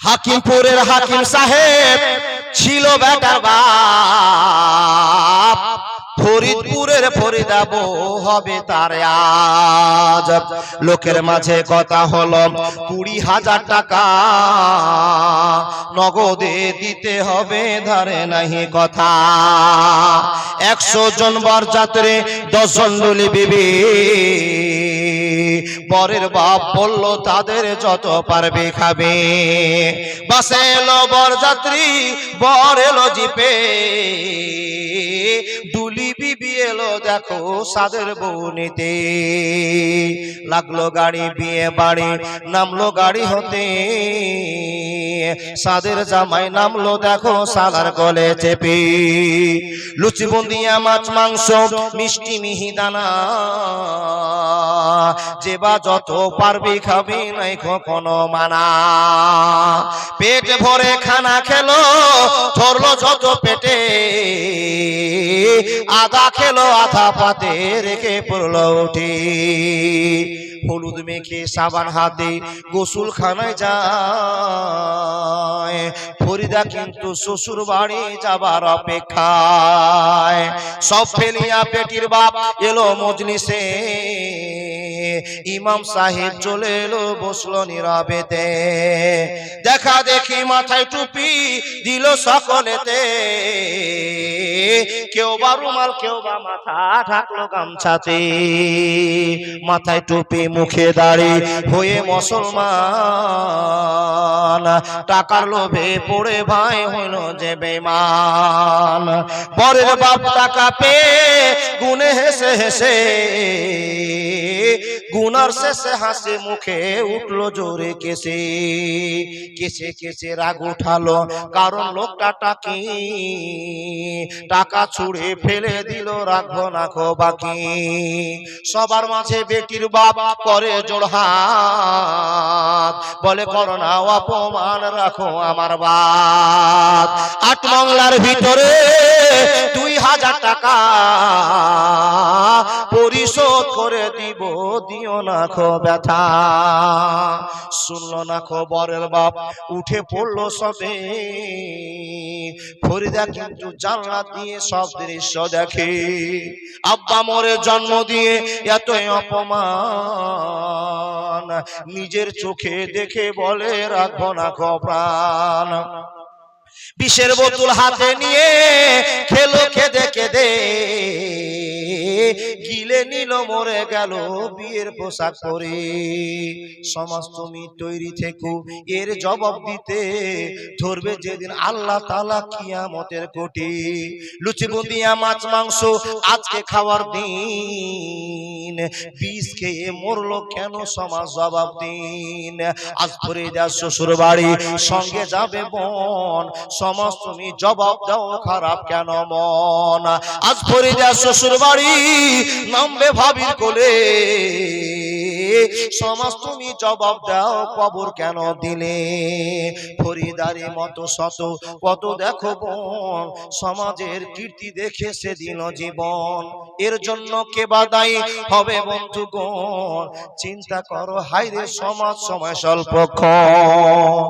হাকিমপুরের হাকিম সাহেব ছিল বেটার বাপ, ফরিদপুরের ফরিদাবো হবে তার আজ। লোকের মাঝে কথা হলো 20,000 টাকা নগদে দিতে হবে, ধারে নাহি কথা। 100 জন বরযাত্রী 10 জন ডুলি বিবি, বরের বাপ বলল তাদের যত পারবে খাবে। বাসে এলো বরযাত্রী, বর এলো জিপে, দুলি বিবি এলো দেখো সাদের বউ নিতে। লাগলো গাড়ি, বিয়ে বাড়ি, নামলো গাড়ি হতে, সাদের জামাই নামলো দেখো সালার গলে চেপে। লুচি বুন্দিয়া মাছ মাংস মিষ্টি মিহিদানা, যে বা যত পারবি খাবি নাই কখনো মানা। পেট ভরে খানা খেলো, ধরলো যত পেটে, আধা খেলো আধা পাতে রেখে পড়লো উঠে। হলুদ মেখে সাবান হাতে গোসল খানায় যায়, ফরিদা কিন্তু শ্বশুর বাড়ি যাবার অপেক্ষায়। সব ফেলিয়া পেটির বাপ এলো মজলিসে, ইমাম সাহেব চলে এলো বসলো নীরবেতে। দেখা দেখি মাথায় টুপি দিল সকলেতে, কেউ বা রুমাল কেউ বা মাথা ঢাকলো গামছাতে। মাথায় টুপি মুখে দাড়ি হয়ে মুসলমান, টাকার লোভে পড়ে ভাই হইল যে বেঈমান। বরের বাপ টাকা পেয়ে গুনে হেসে হেসে, গুনার শেষে হাসি মুখে উঠলো জোরে কেসে। কেসে কেসে রাগ উঠালো কারণ লোকটা টাকি, টাকা ছুঁড়ে ফেলে দিল রাখবো না খো বাকি। সবার মাঝে বেটির বাপ করে জোড়হাত, বলে করো না অপমান রাখো আমার বাপ। 8 মংলার ভিতরে 2,000 টাকা পরিশোধ করে দিব, দিও না খো ব্যথা। শুনলো না খবরের বাপ, উঠে পড়লো সবে। ফরিদা কিন্তু জানলা দিয়ে সব দৃশ্য দেখে। আব্বা মোরে জন্ম দিয়ে এত অপমান, নিজের চোখে দেখে বলে রাখবো না খো প্রাণ। বিষের বোতল হাতে নিয়ে খেলো কেঁদে কেঁদে, গিলে নিল মরে গেল বিয়ের পোশাক পরে। সমাজ তুমি তৈরি থেকো এর জবাব দিতে, ধরবে যেদিন আল্লাহ তাআলা কিয়ামতের কোটি। লুচি বুন্দিয়া মাছ মাংস আজকে খাওয়ার দিন, বিষ খেয়ে মরলো কেন সমাজ জবাব দিন। আজ ফরিদা শ্বশুর বাড়ি সঙ্গে যাবে বোন, সমাজ তুমি জবাব দাও খারাপ কেন মন। আজ ফরিদা শ্বশুর বাড়ি নামবে ভাবির কোলে, সমাজ তুমি জবাব দাও কবর কেন দিলে। ফরিদারি মতো শত কত দেখো বোন, সমাজের কীর্তি দেখে সে দিল জীবন। এর জন্য কে বা দায়ী হবে বন্ধুগণ, চিন্তা করো হায়রে সমাজ সময় স্বল্পক্ষণ।